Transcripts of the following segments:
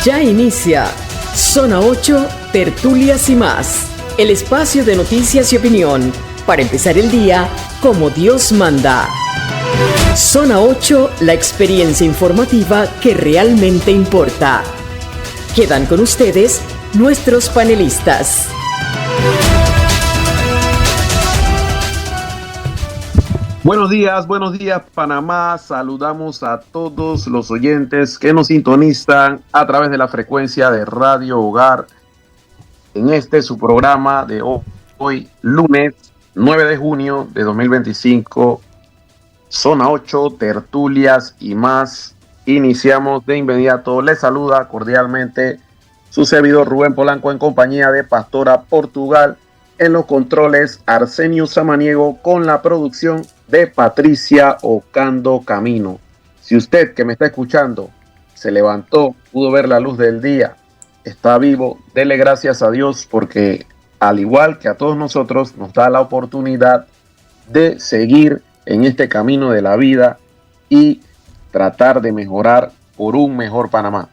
Ya inicia Zona 8, Tertulias y más. El espacio de noticias y opinión para empezar el día como Dios manda. Zona 8, la experiencia informativa que realmente importa. Quedan con ustedes nuestros panelistas. Buenos días Panamá. Saludamos a todos los oyentes que nos sintonizan a través de la frecuencia de Radio Hogar en su programa de hoy, lunes 9 de junio de 2025, Zona 8, Tertulias y más. Iniciamos de inmediato. Les saluda cordialmente su servidor Rubén Polanco en compañía de Pastora Portugal. En los controles, Arsenio Samaniego, con la producción de Patricia Ocando Camino. Si usted que me está escuchando se levantó, pudo ver la luz del día, está vivo, dele gracias a Dios, porque al igual que a todos nosotros nos da la oportunidad de seguir en este camino de la vida y tratar de mejorar por un mejor Panamá.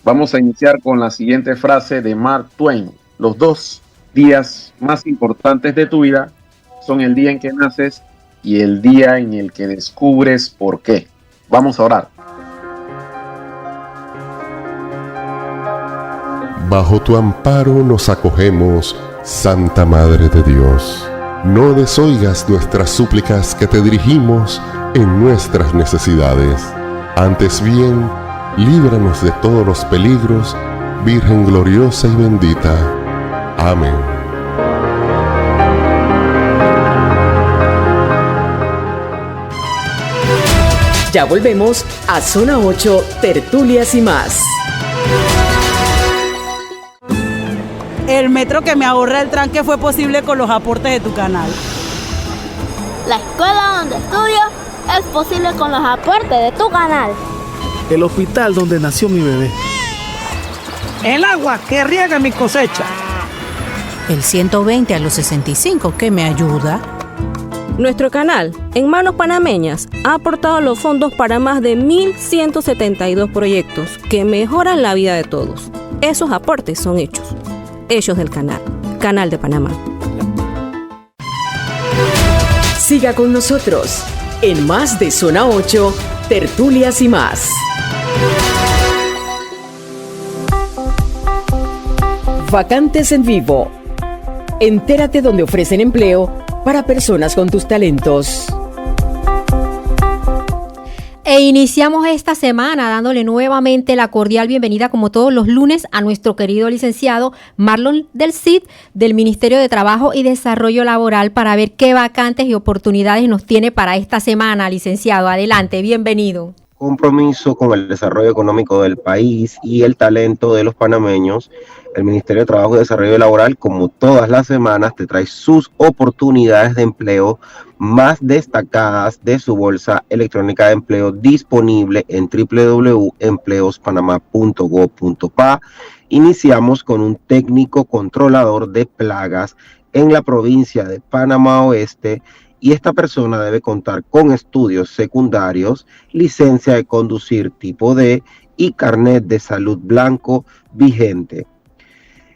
Vamos a iniciar con la siguiente frase de Mark Twain: los dos días más importantes de tu vida son el día en que naces y el día en el que descubres por qué. Vamos a orar. Bajo tu amparo nos acogemos, Santa Madre de Dios. No desoigas nuestras súplicas que te dirigimos en nuestras necesidades. Antes bien, líbranos de todos los peligros, Virgen gloriosa y bendita. Amén. Ya volvemos a Zona 8, Tertulias y más. El metro que me ahorra el tranque fue posible con los aportes de tu canal. La escuela donde estudio es posible con los aportes de tu canal. El hospital donde nació mi bebé. El agua que riega mi cosecha. El 120 a los 65 que me ayuda. Nuestro canal, en manos panameñas, ha aportado los fondos para más de 1.172 proyectos que mejoran la vida de todos. Esos aportes son hechos. Hechos del canal. Canal de Panamá. Siga con nosotros en más de Zona 8, Tertulias y más. Vacantes en vivo. Entérate donde ofrecen empleo para personas con tus talentos. E iniciamos esta semana dándole nuevamente la cordial bienvenida, como todos los lunes, a nuestro querido licenciado Marlon del Cid, del Ministerio de Trabajo y Desarrollo Laboral, para ver qué vacantes y oportunidades nos tiene para esta semana. Licenciado, adelante, bienvenido. Compromiso con el desarrollo económico del país y el talento de los panameños, el Ministerio de Trabajo y Desarrollo Laboral, como todas las semanas, te trae sus oportunidades de empleo más destacadas de su bolsa electrónica de empleo disponible en www.empleospanama.gov.pa. Iniciamos con un técnico controlador de plagas en la provincia de Panamá Oeste, y esta persona debe contar con estudios secundarios, licencia de conducir tipo D y carnet de salud blanco vigente.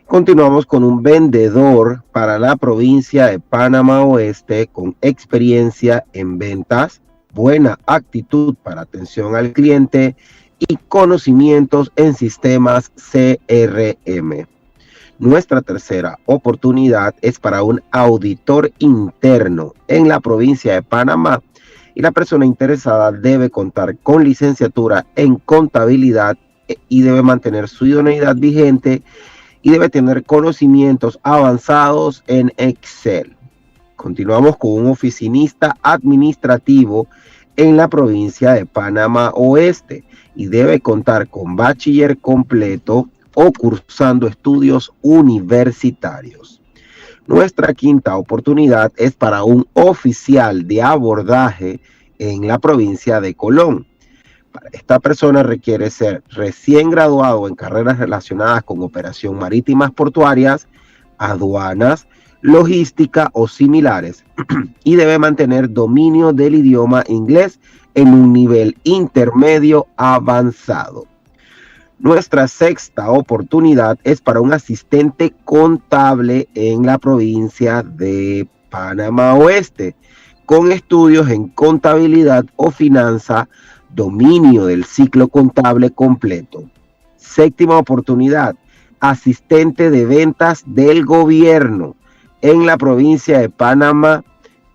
Continuamos con un vendedor para la provincia de Panamá Oeste con experiencia en ventas, buena actitud para atención al cliente y conocimientos en sistemas CRM. Nuestra tercera oportunidad es para un auditor interno en la provincia de Panamá, y la persona interesada debe contar con licenciatura en contabilidad y debe mantener su idoneidad vigente y debe tener conocimientos avanzados en Excel. Continuamos con un oficinista administrativo en la provincia de Panamá Oeste y debe contar con bachiller completo o cursando estudios universitarios. Nuestra quinta oportunidad es para un oficial de abordaje en la provincia de Colón. Esta persona requiere ser recién graduado en carreras relacionadas con operación marítimas portuarias, aduanas, logística o similares y debe mantener dominio del idioma inglés en un nivel intermedio avanzado. Nuestra sexta oportunidad es para un asistente contable en la provincia de Panamá Oeste, con estudios en contabilidad o finanza, dominio del ciclo contable completo. Séptima oportunidad, asistente de ventas del gobierno en la provincia de Panamá,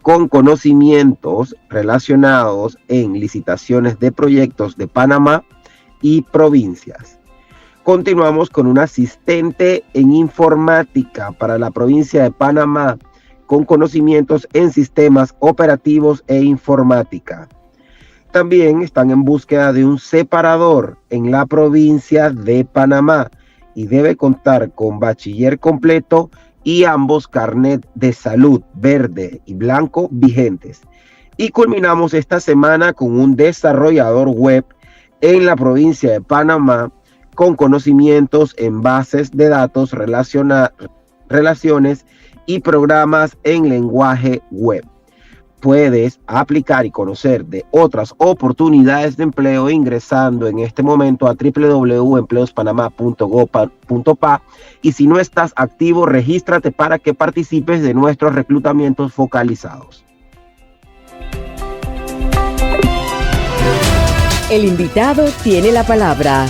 con conocimientos relacionados en licitaciones de proyectos de Panamá y provincias. Continuamos con un asistente en informática para la provincia de Panamá, con conocimientos en sistemas operativos e informática. También están en búsqueda de un separador en la provincia de Panamá y debe contar con bachiller completo y ambos carnet de salud verde y blanco vigentes. Y culminamos esta semana con un desarrollador web en la provincia de Panamá, con conocimientos en bases de datos, relaciones y programas en lenguaje web. Puedes aplicar y conocer de otras oportunidades de empleo ingresando en este momento a www.empleospanama.gov.pa, y si no estás activo, regístrate para que participes de nuestros reclutamientos focalizados. El invitado tiene la palabra.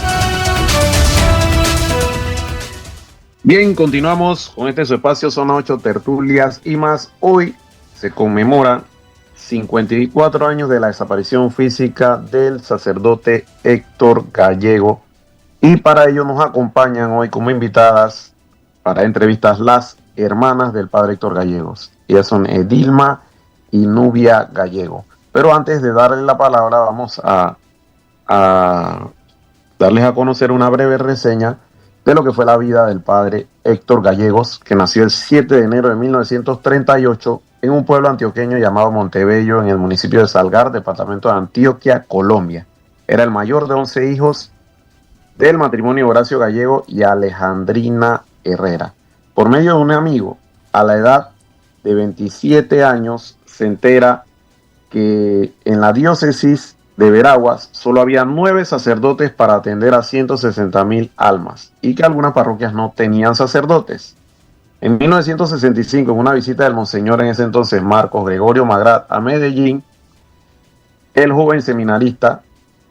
Bien, continuamos con este su espacio Zona 8, tertulias y más. Hoy se conmemora 54 años de la desaparición física del sacerdote Héctor Gallego, y para ello nos acompañan hoy como invitadas para entrevistas las hermanas del padre Héctor Gallegos. Ellas son Edilma y Nubia Gallego. Pero antes de darle la palabra, vamos a darles a conocer una breve reseña de lo que fue la vida del padre Héctor Gallegos, que nació el 7 de enero de 1938 en un pueblo antioqueño llamado Montebello, en el municipio de Salgar, departamento de Antioquia, Colombia. Era el mayor de 11 hijos del matrimonio de Horacio Gallego y Alejandrina Herrera. Por medio de un amigo, a la edad de 27 años, se entera que en la diócesis de Veraguas solo había 9 sacerdotes para atender a 160,000 almas y que algunas parroquias no tenían sacerdotes. En 1965, en una visita del monseñor en ese entonces Marcos Gregorio Magrat a Medellín, el joven seminarista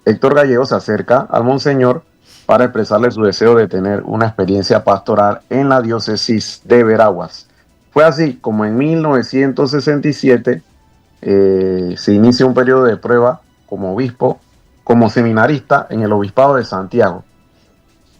Héctor Gallego se acerca al monseñor para expresarle su deseo de tener una experiencia pastoral en la diócesis de Veraguas. Fue así como en 1967 se inicia un periodo de prueba como obispo, como seminarista en el obispado de Santiago.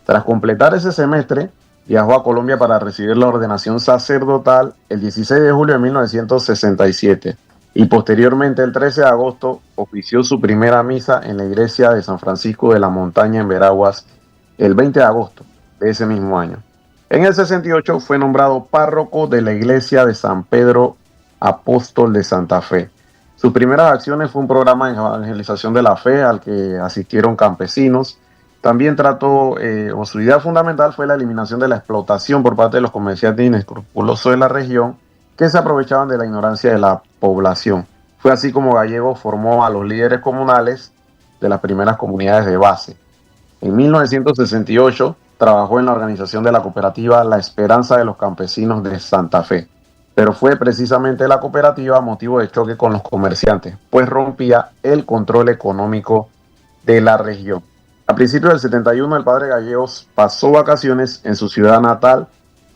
Tras completar ese semestre, viajó a Colombia para recibir la ordenación sacerdotal el 16 de julio de 1967 y posteriormente el 13 de agosto ofició su primera misa en la iglesia de San Francisco de la Montaña en Veraguas el 20 de agosto de ese mismo año. En el 68 fue nombrado párroco de la iglesia de San Pedro Apóstol de Santa Fe. Sus primeras acciones fue un programa de evangelización de la fe al que asistieron campesinos. También su idea fundamental fue la eliminación de la explotación por parte de los comerciantes inescrupulosos de la región que se aprovechaban de la ignorancia de la población. Fue así como Gallego formó a los líderes comunales de las primeras comunidades de base. En 1968 trabajó en la organización de la cooperativa La Esperanza de los Campesinos de Santa Fe, pero fue precisamente la cooperativa motivo de choque con los comerciantes, pues rompía el control económico de la región. A principios del 71 el padre Gallegos pasó vacaciones en su ciudad natal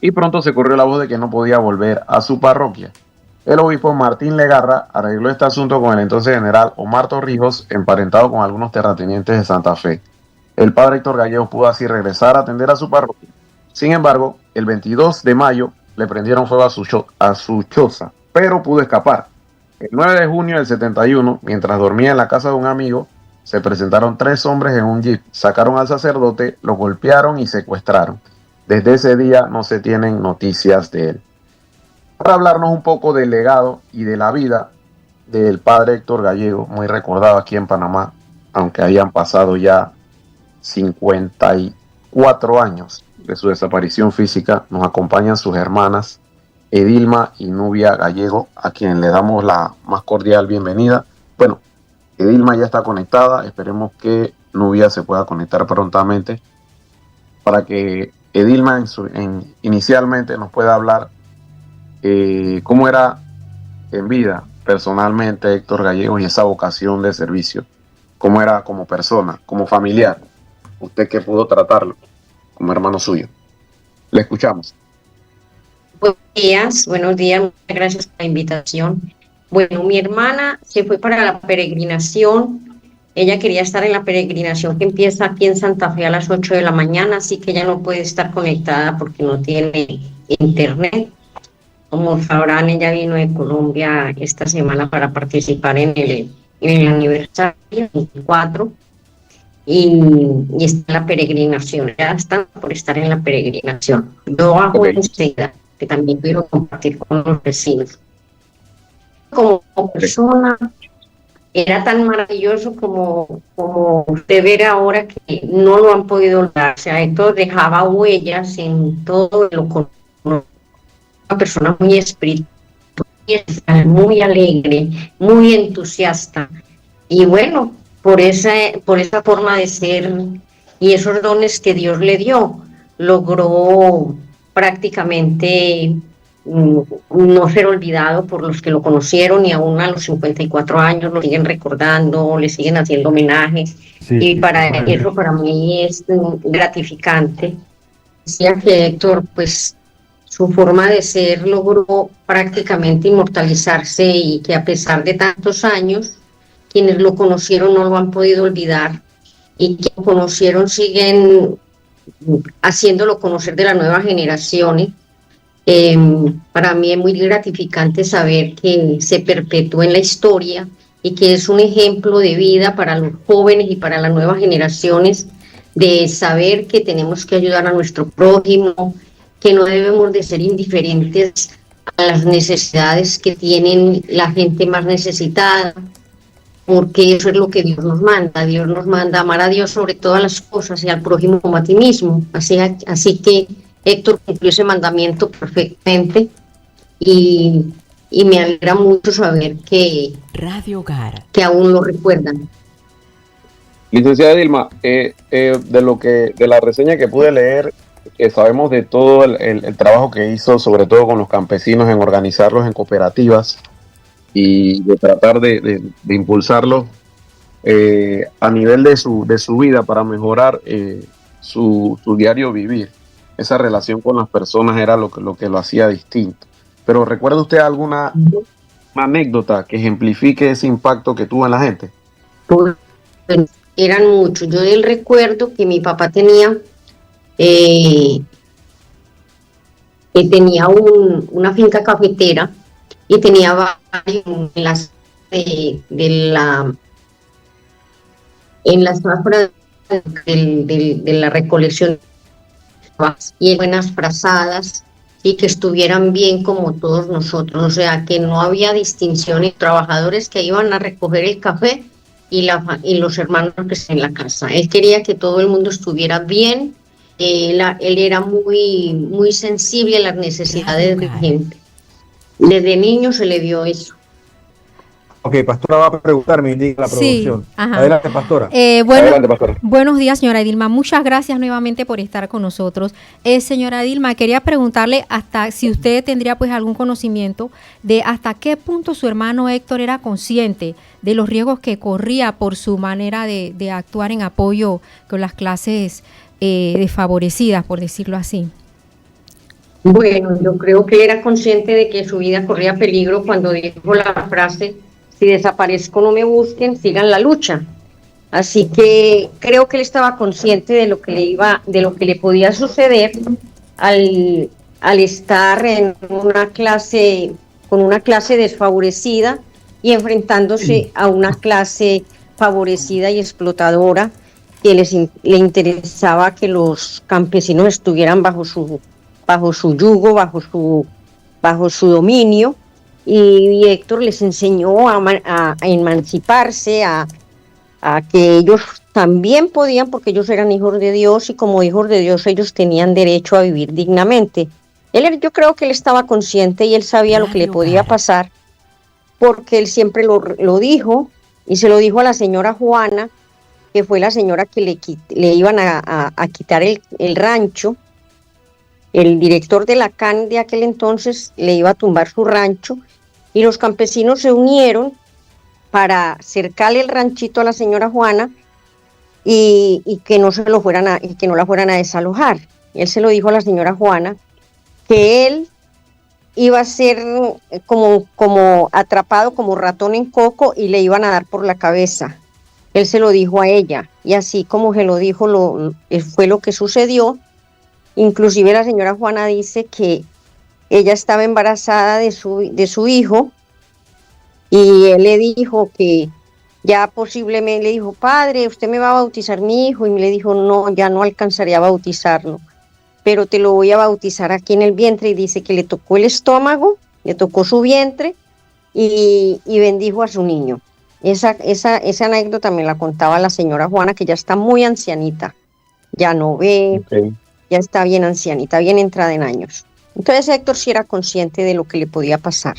y pronto se corrió la voz de que no podía volver a su parroquia. El obispo Martín Legarra arregló este asunto con el entonces general Omar Torrijos, emparentado con algunos terratenientes de Santa Fe. El padre Héctor Gallegos pudo así regresar a atender a su parroquia. Sin embargo, el 22 de mayo le prendieron fuego a su choza, pero pudo escapar. El 9 de junio del 71, mientras dormía en la casa de un amigo, se presentaron 3 hombres en un jeep, sacaron al sacerdote, lo golpearon y secuestraron. Desde ese día no se tienen noticias de él. Para hablarnos un poco del legado y de la vida del padre Héctor Gallego, muy recordado aquí en Panamá, aunque hayan pasado ya 54 años de su desaparición física, nos acompañan sus hermanas Edilma y Nubia Gallego, a quien le damos la más cordial bienvenida. Bueno, Edilma ya está conectada, esperemos que Nubia se pueda conectar prontamente. para que Edilma inicialmente nos pueda hablar cómo era en vida personalmente Héctor Gallegos y esa vocación de servicio, cómo era como persona, como familiar, usted que pudo tratarlo como hermano suyo. Le escuchamos. Buenos días, muchas gracias por la invitación. Bueno, mi hermana se fue para la peregrinación. Ella quería estar en la peregrinación que empieza aquí en Santa Fe a las 8 de la mañana, así que ella no puede estar conectada porque no tiene internet. Como sabrán, ella vino de Colombia esta semana para participar en el aniversario 24 y está en la peregrinación. Ya están por estar en la peregrinación. Yo hago enseguida, que también quiero compartir con los vecinos. Como persona, era tan maravilloso como usted ver ahora que no lo han podido olvidar. O sea, esto dejaba huellas en todo lo que una persona muy espiritual, muy alegre, muy entusiasta. Y bueno, por esa forma de ser y esos dones que Dios le dio, logró prácticamente no ser olvidado por los que lo conocieron, y aún a los 54 años lo siguen recordando, le siguen haciendo homenaje. Sí, y eso para mí es gratificante. Decía que Héctor, pues su forma de ser logró prácticamente inmortalizarse, y que a pesar de tantos años, quienes lo conocieron no lo han podido olvidar, y quienes lo conocieron siguen haciéndolo conocer de las nuevas generaciones. Para mí es muy gratificante saber que se perpetúa en la historia y que es un ejemplo de vida para los jóvenes y para las nuevas generaciones, de saber que tenemos que ayudar a nuestro prójimo, que no debemos de ser indiferentes a las necesidades que tienen la gente más necesitada, porque eso es lo que Dios nos manda. Dios nos manda a amar a Dios sobre todas las cosas y al prójimo como a ti mismo. Así que Héctor cumplió ese mandamiento perfectamente, y me alegra mucho saber que Radio Hogar, que aún lo recuerdan. Licenciada Dilma, de la reseña que pude leer, sabemos de todo el trabajo que hizo, sobre todo con los campesinos, en organizarlos en cooperativas y de tratar de impulsarlos a nivel de su vida para mejorar su diario vivir. Esa relación con las personas era lo que lo hacía distinto. Pero ¿recuerda usted alguna anécdota que ejemplifique ese impacto que tuvo en la gente? Pues, eran muchos. Yo del recuerdo que mi papá tenía una finca cafetera, y tenía varios en las afueras de la recolección, y buenas frazadas, y que estuvieran bien como todos nosotros. O sea, que no había distinciones, trabajadores que iban a recoger el café y los hermanos que están en la casa. Él quería que todo el mundo estuviera bien. Él era muy, muy sensible a las necesidades de la gente. Desde niño se le vio eso. Ok, pastora va a preguntar, me indica la producción. Sí, adelante, pastora. Adelante, pastora. Buenos días, señora Edilma. Muchas gracias nuevamente por estar con nosotros. Señora Edilma, quería preguntarle hasta si usted tendría pues algún conocimiento de hasta qué punto su hermano Héctor era consciente de los riesgos que corría por su manera de actuar en apoyo con las clases desfavorecidas, por decirlo así. Bueno, yo creo que él era consciente de que su vida corría peligro cuando dijo la frase: si desaparezco no me busquen, sigan la lucha. Así que creo que él estaba consciente de lo que le podía suceder al estar en una clase, con una clase desfavorecida y enfrentándose a una clase favorecida y explotadora, que le interesaba que los campesinos estuvieran bajo su yugo, bajo su dominio. Y Héctor les enseñó a emanciparse, a que ellos también podían, porque ellos eran hijos de Dios, y como hijos de Dios ellos tenían derecho a vivir dignamente. Yo creo que él estaba consciente y él sabía lo que le podía pasar, porque él siempre lo dijo, y se lo dijo a la señora Juana, que fue la señora que le iban a quitar el rancho. El director de la CAN de aquel entonces le iba a tumbar su rancho y los campesinos se unieron para cercarle el ranchito a la señora Juana y que no la fueran a desalojar. Él se lo dijo a la señora Juana que él iba a ser como atrapado como ratón en coco y le iban a dar por la cabeza. Él se lo dijo a ella y así como se lo dijo fue lo que sucedió. Inclusive la señora Juana dice que ella estaba embarazada de su hijo y él le dijo que ya posiblemente, le dijo, padre, usted me va a bautizar mi hijo, y le dijo, no, ya no alcanzaría a bautizarlo, pero te lo voy a bautizar aquí en el vientre, y dice que le tocó el estómago, le tocó su vientre y bendijo a su niño. Esa anécdota me la contaba la señora Juana, que ya está muy ancianita, ya no ve, ya está bien ancianita, bien entrada en años. Entonces Héctor sí era consciente de lo que le podía pasar.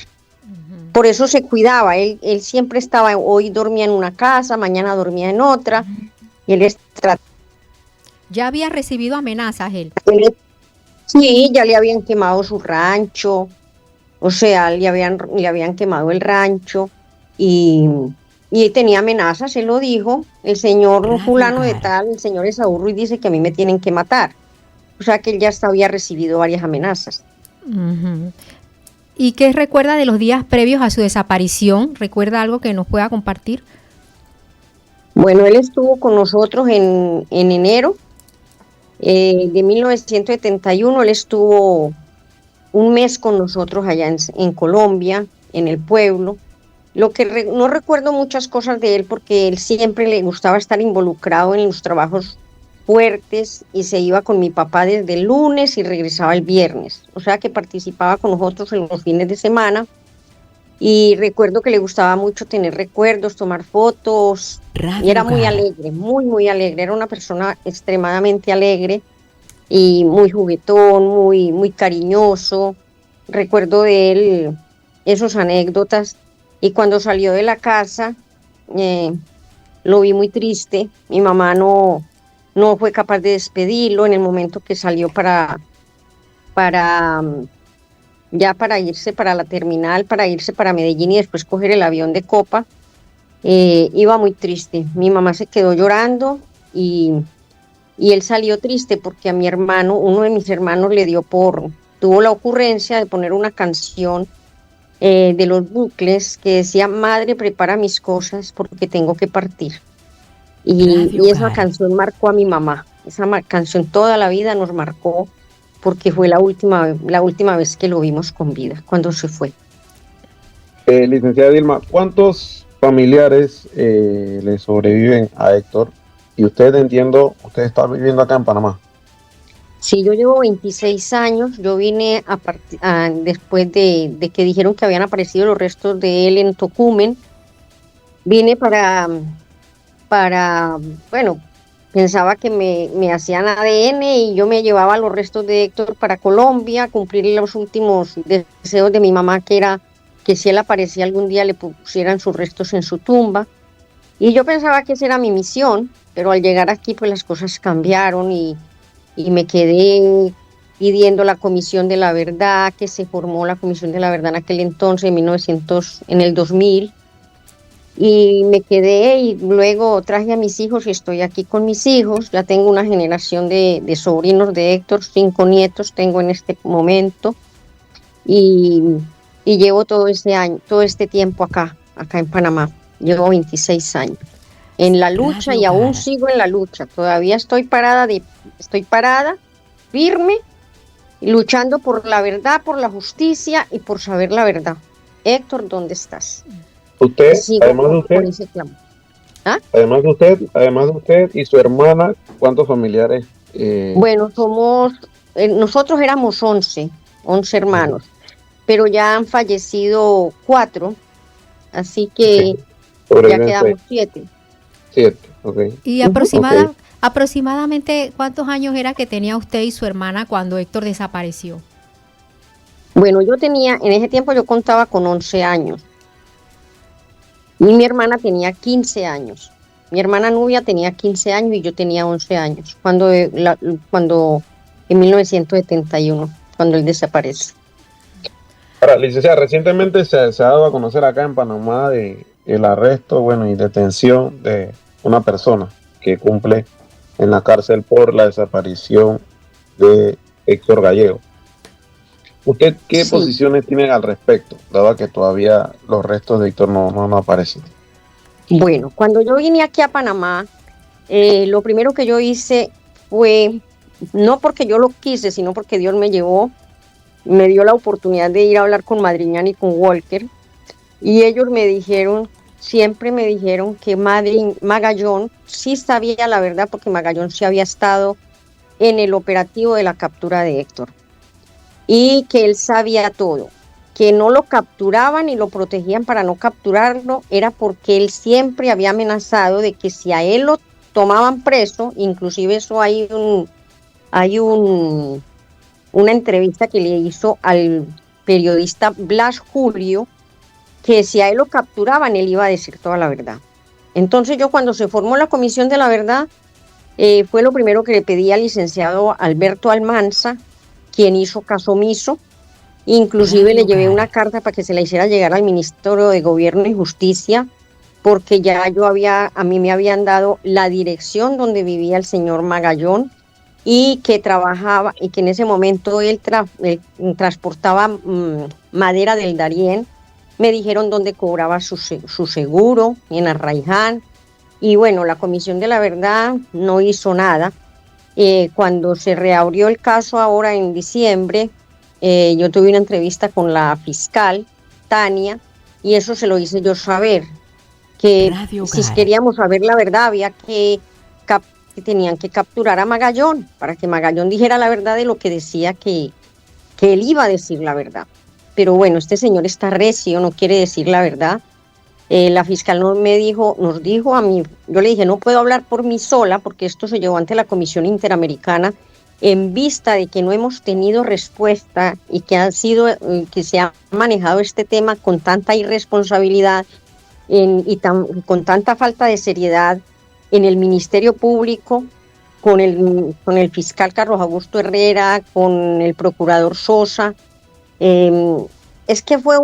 Por eso se cuidaba, él siempre estaba, hoy dormía en una casa, mañana dormía en otra, y él ¿Ya había recibido amenazas él? Sí, ya le habían quemado su rancho, o sea, le habían quemado el rancho, y tenía amenazas, él lo dijo, el señor fulano de tal, el señor Esaú Ruiz dice que a mí me tienen que matar. O sea que él ya había recibido varias amenazas. ¿Y qué recuerda de los días previos a su desaparición? ¿Recuerda algo que nos pueda compartir? Bueno, él estuvo con nosotros en enero de 1971. Él estuvo un mes con nosotros allá en Colombia, en el pueblo. No recuerdo muchas cosas de él porque él siempre le gustaba estar involucrado en los trabajos fuertes y se iba con mi papá desde el lunes y regresaba el viernes, o sea que participaba con nosotros en los fines de semana, y recuerdo que le gustaba mucho tener recuerdos, tomar fotos, y era muy alegre, muy alegre, era una persona extremadamente alegre y muy juguetón, muy cariñoso. Recuerdo de él esas anécdotas, y cuando salió de la casa lo vi muy triste. Mi mamá no fue capaz de despedirlo en el momento que salió para irse para la terminal, para irse para Medellín y después coger el avión de Copa. Iba muy triste. Mi mamá se quedó llorando y él salió triste porque a mi hermano, uno de mis hermanos tuvo la ocurrencia de poner una canción de los Bucles que decía, madre, prepara mis cosas porque tengo que partir. Y esa canción marcó a mi mamá. Esa canción toda la vida nos marcó porque fue la última vez que lo vimos con vida, cuando se fue. Licenciada Dilma, ¿cuántos familiares le sobreviven a Héctor? Y usted, entiendo, usted está viviendo acá en Panamá. Sí, yo llevo 26 años. Yo vine después de que dijeron que habían aparecido los restos de él en Tocumen. Vine bueno, pensaba que me hacían ADN y yo me llevaba los restos de Héctor para Colombia, cumplir los últimos deseos de mi mamá, que era que si él aparecía algún día le pusieran sus restos en su tumba. Y yo pensaba que esa era mi misión, pero al llegar aquí pues las cosas cambiaron y me quedé pidiendo la Comisión de la Verdad, que se formó la Comisión de la Verdad en aquel entonces, en el 2000. Y me quedé y luego traje a mis hijos y estoy aquí con mis hijos. Ya tengo una generación de sobrinos de Héctor, 5 nietos tengo en este momento, y llevo todo este tiempo acá en Panamá. Llevo 26 años en la lucha y aún sigo en la lucha. Todavía estoy parada, firme, luchando por la verdad, por la justicia y por saber la verdad. Héctor, ¿dónde estás? Usted, además de usted y su hermana, ¿cuántos familiares? Bueno, nosotros éramos 11 hermanos, pero ya han fallecido 4, así que ya quedamos 7. 7, ok. ¿Y aproximadamente cuántos años era que tenía usted y su hermana cuando Héctor desapareció? Bueno, en ese tiempo yo contaba con 11 años. Y mi hermana tenía 15 años. Mi hermana Nubia tenía 15 años y yo tenía 11 años, cuando en 1971, cuando él desaparece. Ahora, licenciada, recientemente se ha dado a conocer acá en Panamá el arresto, bueno, y detención de una persona que cumple en la cárcel por la desaparición de Héctor Gallego. ¿Usted qué posiciones tiene al respecto, dado que todavía los restos de Héctor no aparecen? Bueno, cuando yo vine aquí a Panamá, lo primero que yo hice fue, no porque yo lo quise, sino porque Dios me llevó, me dio la oportunidad de ir a hablar con Madriñán y con Walker, y ellos me dijeron, siempre me dijeron que Magallón sí sabía la verdad, porque Magallón sí había estado en el operativo de la captura de Héctor, y que él sabía todo, que no lo capturaban y lo protegían para no capturarlo, era porque él siempre había amenazado de que si a él lo tomaban preso, inclusive eso hay una entrevista que le hizo al periodista Blas Julio, que si a él lo capturaban, él iba a decir toda la verdad. Entonces yo, cuando se formó la Comisión de la Verdad, fue lo primero que le pedí al licenciado Alberto Almanza, quien hizo caso omiso. Inclusive le llevé una carta para que se la hiciera llegar al Ministerio de Gobierno y Justicia, porque ya a mí me habían dado la dirección donde vivía el señor Magallón, y que trabajaba, y que en ese momento él transportaba madera del Darién. Me dijeron dónde cobraba su seguro, en Arraiján, y bueno, la Comisión de la Verdad no hizo nada. Cuando se reabrió el caso ahora en diciembre, yo tuve una entrevista con la fiscal, Tania, y eso se lo hice yo saber, que si queríamos saber la verdad había que tenían que capturar a Magallón, para que Magallón dijera la verdad de lo que decía que él iba a decir la verdad. Pero bueno, este señor está recio, no quiere decir la verdad. La fiscal nos dijo a mí, yo le dije, no puedo hablar por mí sola, porque esto se llevó ante la Comisión Interamericana, en vista de que no hemos tenido respuesta y que se ha manejado este tema con tanta irresponsabilidad con tanta falta de seriedad en el Ministerio Público, con el fiscal Carlos Augusto Herrera, con el procurador Sosa. Es que fue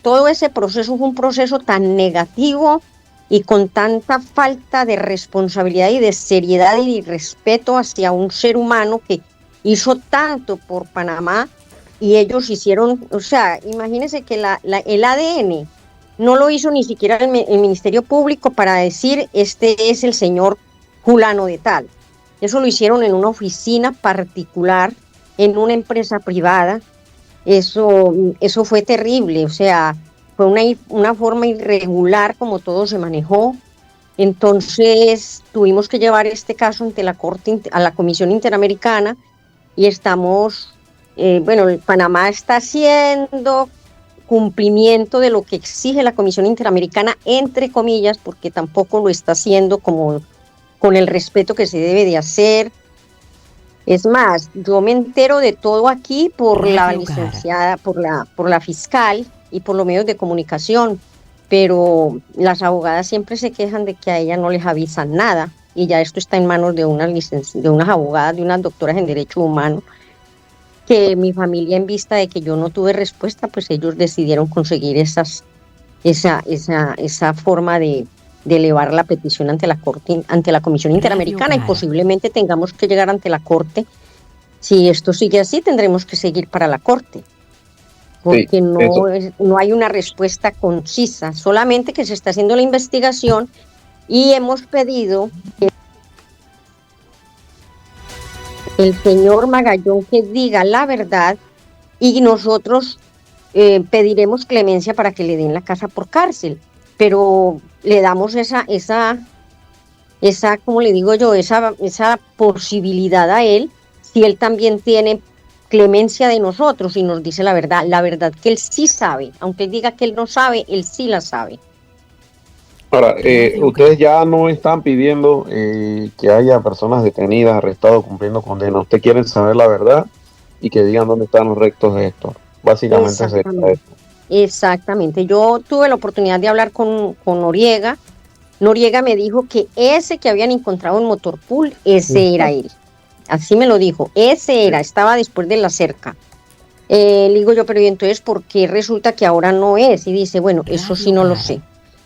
todo ese proceso fue un proceso tan negativo y con tanta falta de responsabilidad y de seriedad y de respeto hacia un ser humano que hizo tanto por Panamá, y ellos hicieron, o sea, imagínense que el ADN no lo hizo ni siquiera el Ministerio Público para decir, este es el señor fulano de tal. Eso lo hicieron en una oficina particular, en una empresa privada. Eso fue terrible, o sea, fue una forma irregular como todo se manejó. Entonces tuvimos que llevar este caso ante la Corte, a la Comisión Interamericana, y estamos, Panamá está haciendo cumplimiento de lo que exige la Comisión Interamericana, entre comillas, porque tampoco lo está haciendo como con el respeto que se debe de hacer. Es más, yo me entero de todo aquí por la licenciada, por la fiscal y por los medios de comunicación, pero las abogadas siempre se quejan de que a ellas no les avisan nada, y ya esto está en manos de unas abogadas, de unas doctoras en Derecho Humano, que mi familia, en vista de que yo no tuve respuesta, pues ellos decidieron conseguir esa forma de elevar la petición ante la Corte, ante la Comisión Interamericana, y posiblemente tengamos que llegar ante la Corte. Si esto sigue así, tendremos que seguir para la Corte, porque no hay una respuesta concisa, solamente que se está haciendo la investigación, y hemos pedido que el señor Magallón que diga la verdad, y nosotros pediremos clemencia para que le den la casa por cárcel, pero le damos esa como le digo yo, esa posibilidad a él, si él también tiene clemencia de nosotros y nos dice la verdad que él sí sabe, aunque él diga que él no sabe, él sí la sabe. Ahora, ustedes ya no están pidiendo que haya personas detenidas, arrestadas, cumpliendo condena. Ustedes quieren saber la verdad y que digan dónde están los restos de Héctor. Básicamente Exactamente. Yo tuve la oportunidad de hablar con Noriega, Noriega me dijo que ese que habían encontrado en Motorpool, ese era él. Así me lo dijo, ese era, estaba después de la cerca. Le digo yo, pero ¿y entonces por qué resulta que ahora no es? Y dice, bueno, eso sí no lo sé.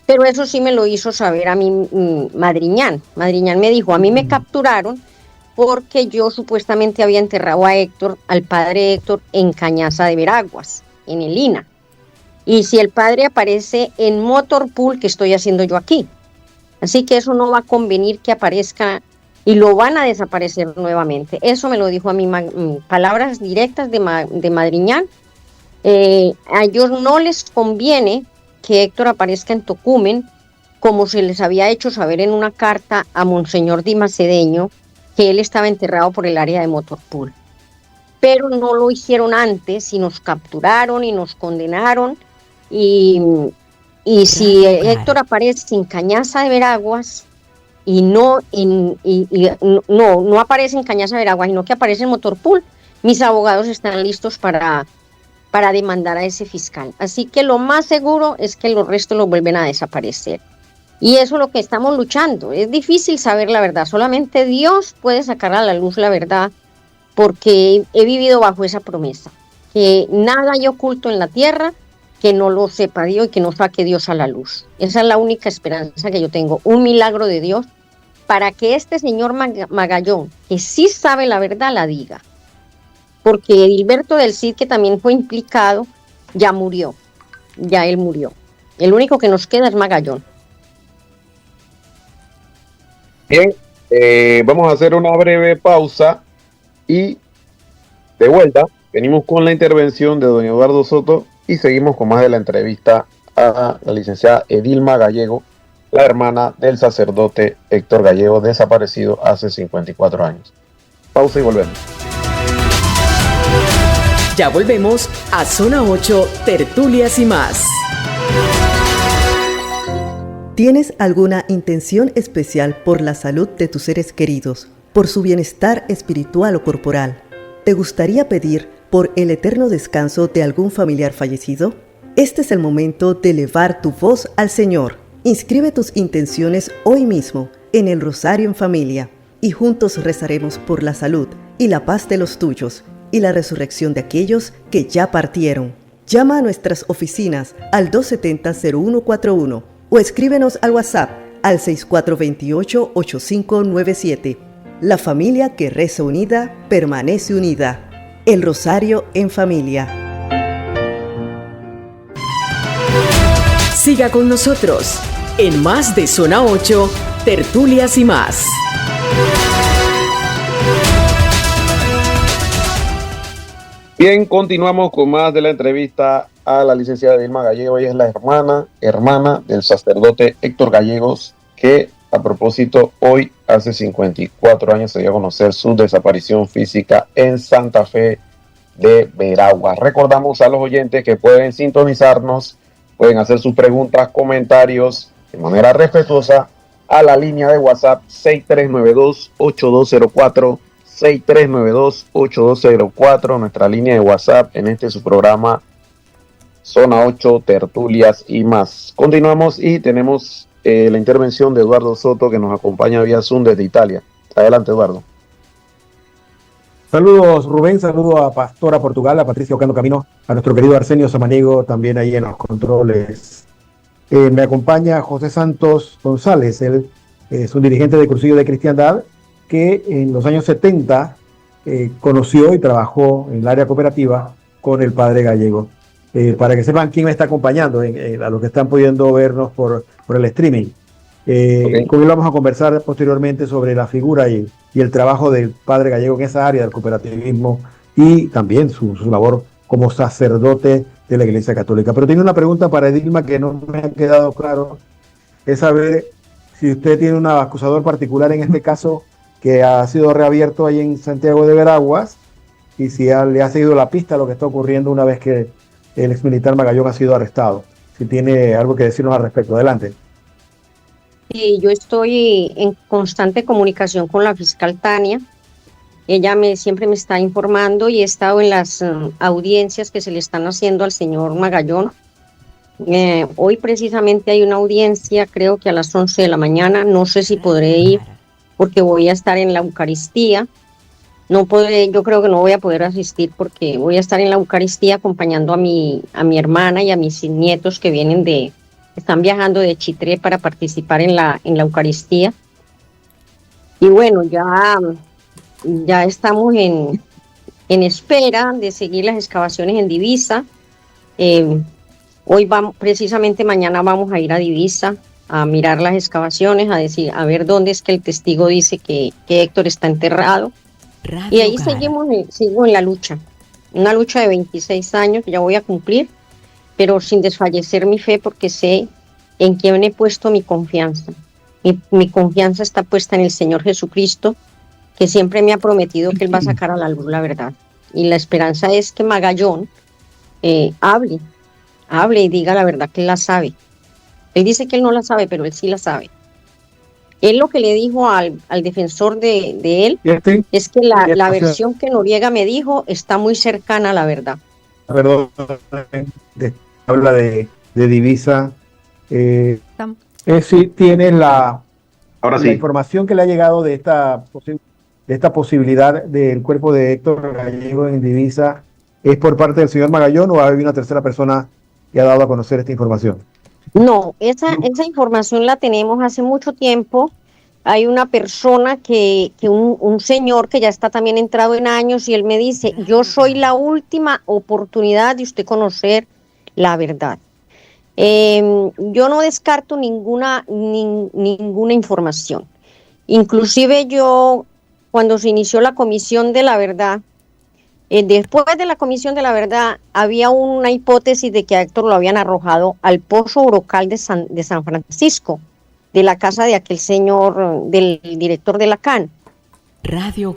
Pero eso sí me lo hizo saber a mí Madriñán. Madriñán me dijo, a mí me capturaron porque yo supuestamente había enterrado a Héctor, al padre Héctor, en Cañaza de Veraguas, en el INA. Y si el padre aparece en Motorpool, ¿qué estoy haciendo yo aquí? Así que eso no va a convenir que aparezca y lo van a desaparecer nuevamente. Eso me lo dijo a mí, palabras directas de Madriñán. A ellos no les conviene que Héctor aparezca en Tocumen, como se les había hecho saber en una carta a Monseñor Dimas Cedeño, que él estaba enterrado por el área de Motorpool. Pero no lo hicieron antes y nos capturaron y nos condenaron. Y si Héctor aparece en Cañaza de Veraguas y no aparece en Cañaza de Veraguas, sino que aparece en Motorpool, mis abogados están listos para demandar a ese fiscal. Así que lo más seguro es que los restos los vuelven a desaparecer. Y eso es lo que estamos luchando. Es difícil saber la verdad. Solamente Dios puede sacar a la luz la verdad, porque he vivido bajo esa promesa. Que nada hay oculto en la tierra que no lo sepa Dios y que no saque Dios a la luz. Esa es la única esperanza que yo tengo. Un milagro de Dios para que este señor Magallón, que sí sabe la verdad, la diga. Porque Edilberto del Cid, que también fue implicado, ya murió. Ya él murió. El único que nos queda es Magallón. Bien, vamos a hacer una breve pausa y de vuelta venimos con la intervención de don Eduardo Soto y seguimos con más de la entrevista a la licenciada Edilma Gallego, la hermana del sacerdote Héctor Gallego, desaparecido hace 54 años. Pausa y volvemos. Ya volvemos a Zona 8, Tertulias y más. ¿Tienes alguna intención especial por la salud de tus seres queridos, por su bienestar espiritual o corporal? ¿Te gustaría pedir por el eterno descanso de algún familiar fallecido? Este es el momento de elevar tu voz al Señor. Inscribe tus intenciones hoy mismo en el Rosario en Familia y juntos rezaremos por la salud y la paz de los tuyos y la resurrección de aquellos que ya partieron. Llama a nuestras oficinas al 270-0141 o escríbenos al WhatsApp al 6428-8597. La familia que reza unida permanece unida. El Rosario en Familia. Siga con nosotros en más de Zona 8, Tertulias y más. Bien, continuamos con más de la entrevista a la licenciada Edilma Gallego. Ella es la hermana del sacerdote Héctor Gallegos, que a propósito hoy, hace 54 años, se dio a conocer su desaparición física en Santa Fe de Veraguas. Recordamos a los oyentes que pueden sintonizarnos, pueden hacer sus preguntas, comentarios de manera respetuosa a la línea de WhatsApp 6392-8204, 6392-8204, nuestra línea de WhatsApp en su programa Zona 8, Tertulias y más. Continuamos y tenemos la intervención de Eduardo Soto, que nos acompaña vía Zoom desde Italia. Adelante, Eduardo. Saludos, Rubén, saludos a Pastora Portugal, a Patricia Ocando Camino, a nuestro querido Arsenio Samaniego, también ahí en los controles. Me acompaña José Santos González, él es un dirigente del Cursillo de Cristiandad, que en los años 70 conoció y trabajó en el área cooperativa con el padre Gallego. Para que sepan quién me está acompañando, a los que están pudiendo vernos por el streaming. Con él vamos a conversar posteriormente sobre la figura y el trabajo del padre Gallego en esa área del cooperativismo y también su labor como sacerdote de la Iglesia Católica. Pero tiene una pregunta para Edilma que no me ha quedado claro, es saber si usted tiene un acusador particular en este caso que ha sido reabierto ahí en Santiago de Veraguas y si le ha seguido la pista a lo que está ocurriendo una vez que el exmilitar Magallón ha sido arrestado. Si tiene algo que decirnos al respecto. Adelante. Sí, yo estoy en constante comunicación con la fiscal Tania. Ella siempre me está informando y he estado en las audiencias que se le están haciendo al señor Magallón. Hoy precisamente hay una audiencia, creo que a las 11 de la mañana. No sé si podré ir porque voy a estar en la Eucaristía. No podré, yo creo que no voy a poder asistir porque voy a estar en la Eucaristía acompañando a mi hermana y a mis nietos que están viajando de Chitré para participar en la Eucaristía. Y bueno, ya estamos en espera de seguir las excavaciones en Divisa. Hoy precisamente mañana vamos a ir a Divisa a mirar las excavaciones, a ver dónde es que el testigo dice que Héctor está enterrado. Y ahí sigo en la lucha, una lucha de 26 años, ya voy a cumplir, pero sin desfallecer mi fe porque sé en quién he puesto mi confianza. Mi confianza está puesta en el Señor Jesucristo, que siempre me ha prometido que Él va a sacar a la luz la verdad. Y la esperanza es que Magallón hable y diga la verdad que Él la sabe. Él dice que Él no la sabe, pero Él sí la sabe. Él lo que le dijo al defensor de él es que la versión que Noriega me dijo está muy cercana a la verdad. Perdón, habla de Divisa. Sí tiene la información que le ha llegado de esta posibilidad del cuerpo de Héctor Gallego en Divisa. ¿Es por parte del señor Magallón o hay una tercera persona que ha dado a conocer esta información? No, esa información la tenemos hace mucho tiempo. Hay una persona un señor que ya está también entrado en años y él me dice, yo soy la última oportunidad de usted conocer la verdad. Yo no descarto ninguna información. Inclusive yo, cuando se inició la Comisión de la Verdad, después de la Comisión de la Verdad, había una hipótesis de que a Héctor lo habían arrojado al pozo brocal de San Francisco, de la casa de aquel señor, del director de la CAN.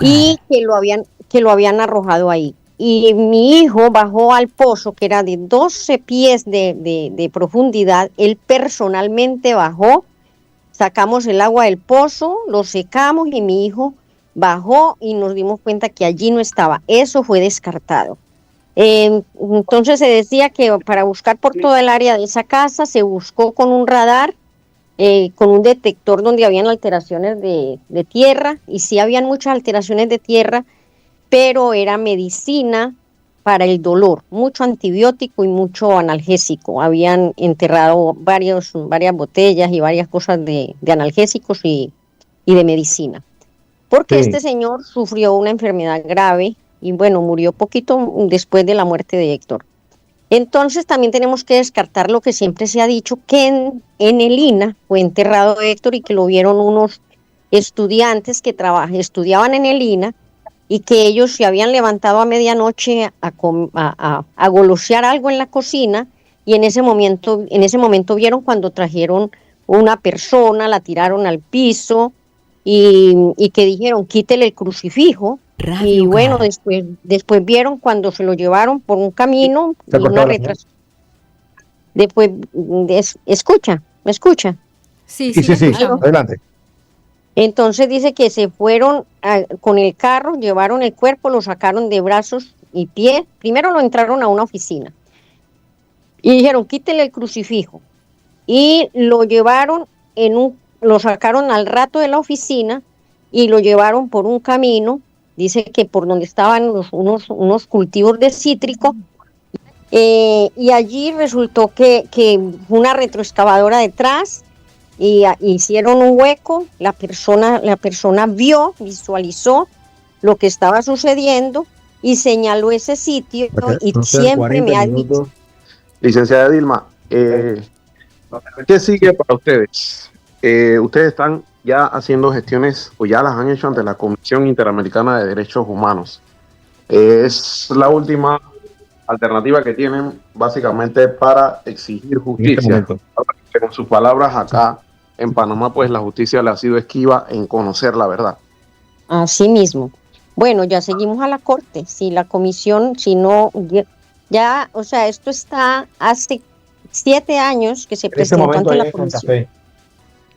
Y que lo habían arrojado ahí. Y mi hijo bajó al pozo, que era de 12 pies de profundidad. Él personalmente bajó, sacamos el agua del pozo, lo secamos y mi hijo bajó y nos dimos cuenta que allí no estaba. Eso fue descartado. Entonces se decía que para buscar por toda el área de esa casa se buscó con un radar, con un detector donde habían alteraciones de tierra, y sí habían muchas alteraciones de tierra, pero era medicina para el dolor, mucho antibiótico y mucho analgésico. Habían enterrado varias botellas y varias cosas de analgésicos y de medicina. Porque este señor sufrió una enfermedad grave y bueno, murió poquito después de la muerte de Héctor. Entonces también tenemos que descartar lo que siempre se ha dicho, que en el INA fue enterrado Héctor y que lo vieron unos estudiantes que estudiaban en el INA y que ellos se habían levantado a medianoche a golosear algo en la cocina y en ese momento vieron cuando trajeron una persona, la tiraron al piso y que dijeron quítele el crucifijo. Y bueno, después vieron cuando se lo llevaron por un camino y una retraso. Después, ¿me escucha? Sí, adelante. Entonces dice que se fueron con el carro, llevaron el cuerpo, lo sacaron de brazos y pies. Primero lo entraron a una oficina y dijeron quítele el crucifijo y lo llevaron lo sacaron al rato de la oficina y lo llevaron por un camino. Dice que por donde estaban unos cultivos de cítrico, y allí resultó que una retroexcavadora detrás y hicieron un hueco. La persona visualizó lo que estaba sucediendo y señaló ese sitio y siempre me ha dicho. Licenciada Dilma, ¿qué sigue para ustedes? Ustedes están ya haciendo gestiones o ya las han hecho ante la Comisión Interamericana de Derechos Humanos. Es la última alternativa que tienen básicamente para exigir justicia. Con sus palabras, acá en Panamá pues la justicia le ha sido esquiva en conocer la verdad. Así mismo. Bueno, ya seguimos a la corte. Si la comisión, si no, ya, o sea, esto está hace 7 años que se presentó ante la comisión.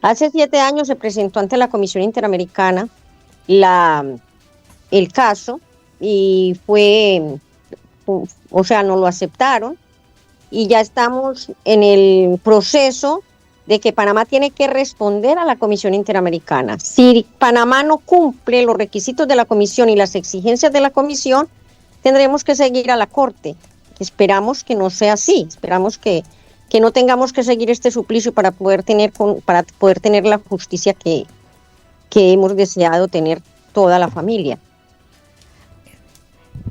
Hace 7 años se presentó ante la Comisión Interamericana el caso y fue, o sea, no lo aceptaron y ya estamos en el proceso de que Panamá tiene que responder a la Comisión Interamericana. Si Panamá no cumple los requisitos de la Comisión y las exigencias de la Comisión, tendremos que seguir a la Corte. Esperamos que no sea así, esperamos que no tengamos que seguir este suplicio para poder tener la justicia que hemos deseado tener toda la familia.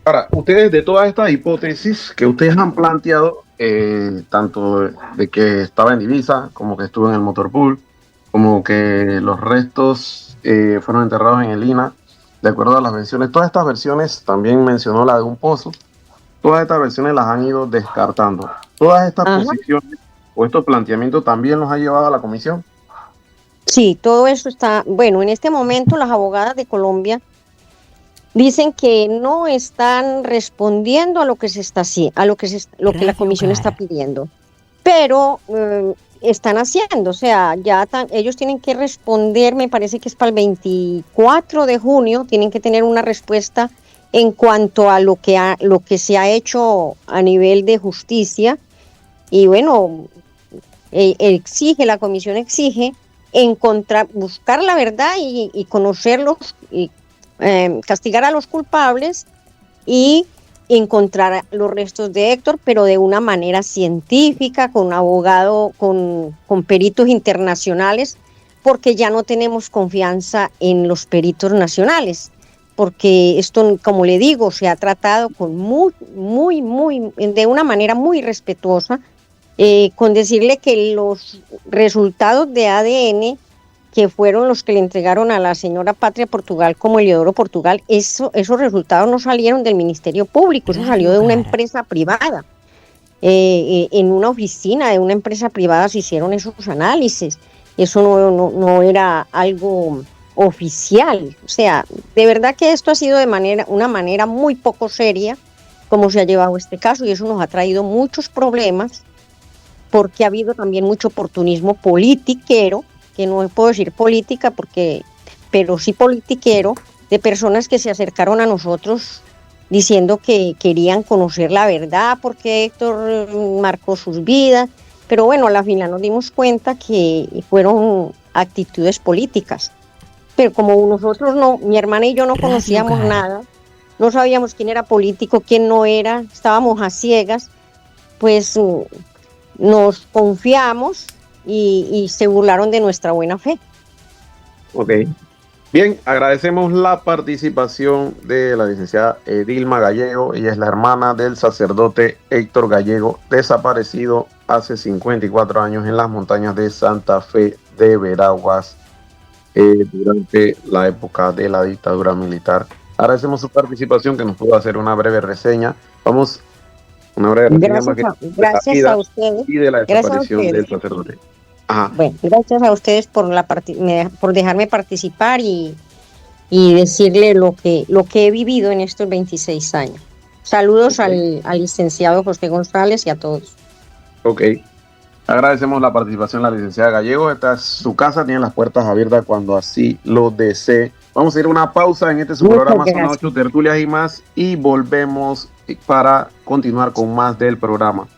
Ahora, ustedes, de todas estas hipótesis que ustedes han planteado, tanto de que estaba en divisa, como que estuvo en el motorpool, como que los restos fueron enterrados en el INA, de acuerdo a las versiones, todas estas versiones, también mencionó la de un pozo, todas estas versiones las han ido descartando. Todas estas posiciones o estos planteamientos también los ha llevado a la comisión. Sí, todo eso está, bueno, en este momento las abogadas de Colombia dicen que no están respondiendo a lo que se está lo que la comisión está pidiendo, pero están haciendo, o sea, ellos tienen que responder, me parece que es para el 24 de junio, tienen que tener una respuesta en cuanto a lo que se ha hecho a nivel de justicia, y bueno, la comisión exige buscar la verdad y conocerlos y castigar a los culpables y encontrar los restos de Héctor, pero de una manera científica, con abogado, con peritos internacionales, porque ya no tenemos confianza en los peritos nacionales, porque esto, como le digo, se ha tratado con de una manera muy respetuosa, con decirle que los resultados de ADN que fueron los que le entregaron a la señora Patria Portugal como Eliodoro Portugal, esos resultados no salieron del Ministerio Público, eso salió de una empresa privada. En una oficina de una empresa privada se hicieron esos análisis, eso no era algo oficial. O sea, de verdad que esto ha sido una manera muy poco seria como se ha llevado este caso, y eso nos ha traído muchos problemas, porque ha habido también mucho oportunismo politiquero, que no puedo decir política, pero sí politiquero, de personas que se acercaron a nosotros diciendo que querían conocer la verdad, porque Héctor marcó sus vidas, pero bueno, a la final nos dimos cuenta que fueron actitudes políticas. Pero como nosotros mi hermana y yo no conocíamos nada, no sabíamos quién era político, quién no era, estábamos a ciegas, pues nos confiamos y se burlaron de nuestra buena fe. Ok. Bien, agradecemos la participación de la licenciada Edilma Gallego. Ella es la hermana del sacerdote Héctor Gallego, desaparecido hace 54 años en las montañas de Santa Fe de Veraguas durante la época de la dictadura militar. Agradecemos su participación, que nos pudo hacer una breve reseña. Una breve reseña gracias a ustedes y de la desaparición del sacerdote. Ajá. Bueno, gracias a ustedes por dejarme participar y decirle lo que he vivido en estos 26 años. Saludos al licenciado José González y a todos. Ok. Agradecemos la participación de la licenciada Gallego. Esta es su casa, tiene las puertas abiertas cuando así lo desee. Vamos a ir a una pausa en su programa Zona 8, Tertulias y más, y volvemos para continuar con más del programa.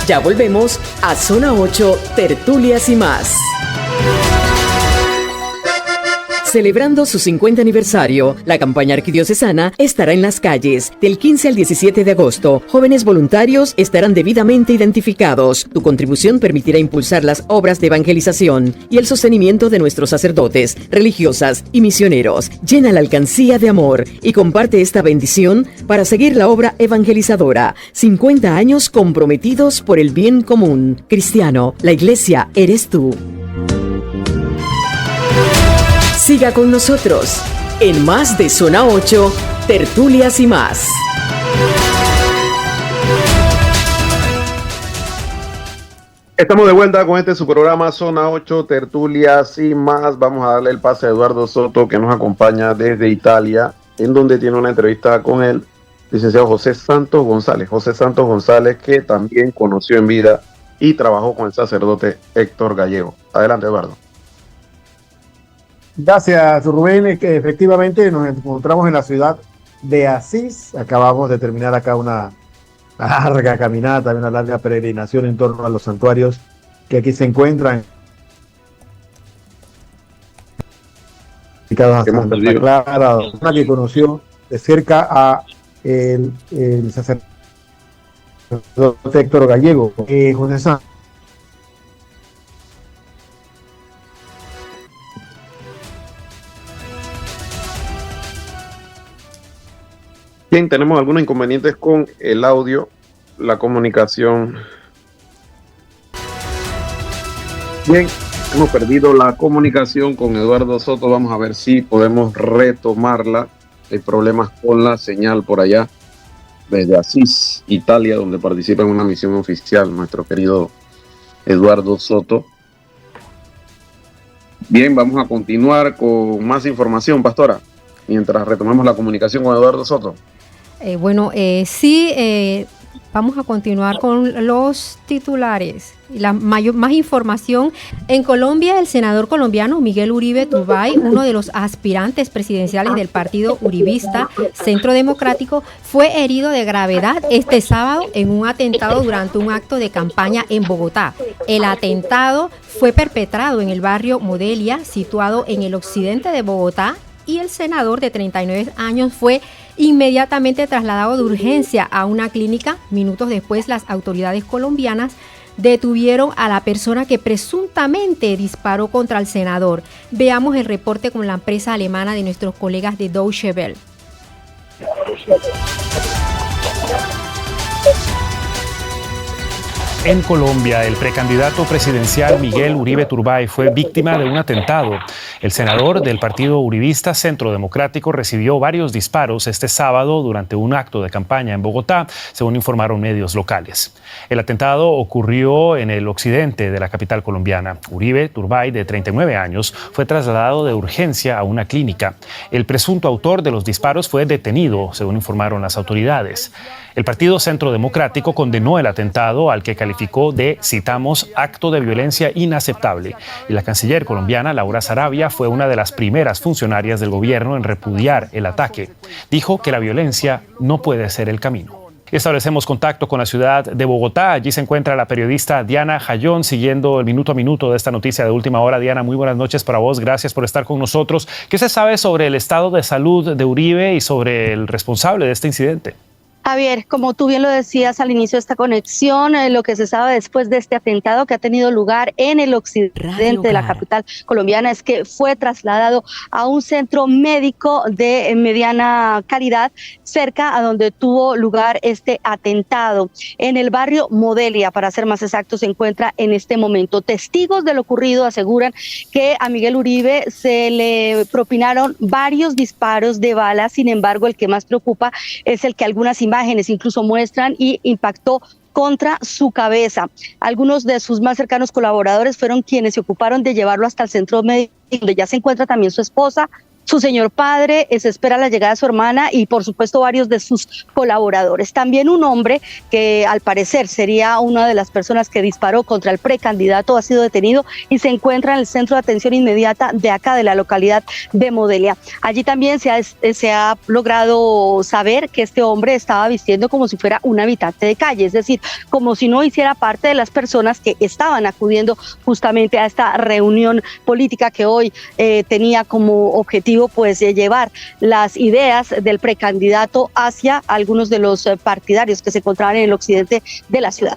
Ya volvemos a Zona 8, Tertulias y más. Celebrando su 50 aniversario, la campaña arquidiocesana estará en las calles del 15 al 17 de agosto. Jóvenes voluntarios estarán debidamente identificados. Tu contribución permitirá impulsar las obras de evangelización y el sostenimiento de nuestros sacerdotes, religiosas y misioneros. Llena la alcancía de amor y comparte esta bendición para seguir la obra evangelizadora. 50 años comprometidos por el bien común. Cristiano, la iglesia eres tú. Siga con nosotros en más de Zona 8, Tertulias y más. Estamos de vuelta con su programa Zona 8, Tertulias y más. Vamos a darle el pase a Eduardo Soto, que nos acompaña desde Italia, en donde tiene una entrevista con el licenciado José Santos González. José Santos González, que también conoció en vida y trabajó con el sacerdote Héctor Gallego. Adelante, Eduardo. Gracias, Rubén. Que efectivamente nos encontramos en la ciudad de Asís. Acabamos de terminar acá una larga caminata, una larga peregrinación en torno a los santuarios que aquí se encuentran. A Santa Clara, una que conoció de cerca a el sacerdote Héctor Gallego, José Santos. Bien, tenemos algunos inconvenientes con el audio, la comunicación. Bien, hemos perdido la comunicación con Eduardo Soto. Vamos a ver si podemos retomarla. Hay problemas con la señal por allá, desde Asís, Italia, donde participa en una misión oficial nuestro querido Eduardo Soto. Bien, vamos a continuar con más información, pastora, mientras retomamos la comunicación con Eduardo Soto. Vamos a continuar con los titulares. Más información. En Colombia, el senador colombiano Miguel Uribe Turbay, uno de los aspirantes presidenciales del partido uribista Centro Democrático, fue herido de gravedad este sábado en un atentado durante un acto de campaña en Bogotá. El atentado fue perpetrado en el barrio Modelia, situado en el occidente de Bogotá, y el senador de 39 años fue inmediatamente trasladado de urgencia a una clínica. Minutos después, las autoridades colombianas detuvieron a la persona que presuntamente disparó contra el senador. Veamos el reporte con la empresa alemana de nuestros colegas de Deutsche Welle. En Colombia, el precandidato presidencial Miguel Uribe Turbay fue víctima de un atentado. El senador del partido uribista Centro Democrático recibió varios disparos este sábado durante un acto de campaña en Bogotá, según informaron medios locales. El atentado ocurrió en el occidente de la capital colombiana. Uribe Turbay, de 39 años, fue trasladado de urgencia a una clínica. El presunto autor de los disparos fue detenido, según informaron las autoridades. El partido Centro Democrático condenó el atentado, al que calificó de, citamos, acto de violencia inaceptable. Y la canciller colombiana, Laura Sarabia, fue una de las primeras funcionarias del gobierno en repudiar el ataque. Dijo que la violencia no puede ser el camino. Establecemos contacto con la ciudad de Bogotá. Allí se encuentra la periodista Diana Jayón, siguiendo el minuto a minuto de esta noticia de última hora. Diana, muy buenas noches para vos. Gracias por estar con nosotros. ¿Qué se sabe sobre el estado de salud de Uribe y sobre el responsable de este incidente? Javier, como tú bien lo decías al inicio de esta conexión, lo que se sabe después de este atentado que ha tenido lugar en el occidente de la capital colombiana es que fue trasladado a un centro médico de mediana calidad cerca a donde tuvo lugar este atentado. En el barrio Modelia, para ser más exacto, se encuentra en este momento. Testigos de lo ocurrido aseguran que a Miguel Uribe se le propinaron varios disparos de bala. Sin embargo, el que más preocupa es el que algunas imágenes incluso muestran y impactó contra su cabeza. Algunos de sus más cercanos colaboradores fueron quienes se ocuparon de llevarlo hasta el centro médico, donde ya se encuentra también su esposa, su señor padre. Se espera la llegada de su hermana y por supuesto varios de sus colaboradores. También un hombre que al parecer sería una de las personas que disparó contra el precandidato ha sido detenido y se encuentra en el centro de atención inmediata de acá, de la localidad de Modelia. Allí también se ha logrado saber que este hombre estaba vistiendo como si fuera un habitante de calle, es decir, como si no hiciera parte de las personas que estaban acudiendo justamente a esta reunión política que hoy tenía como objetivo pues llevar las ideas del precandidato hacia algunos de los partidarios que se encontraban en el occidente de la ciudad.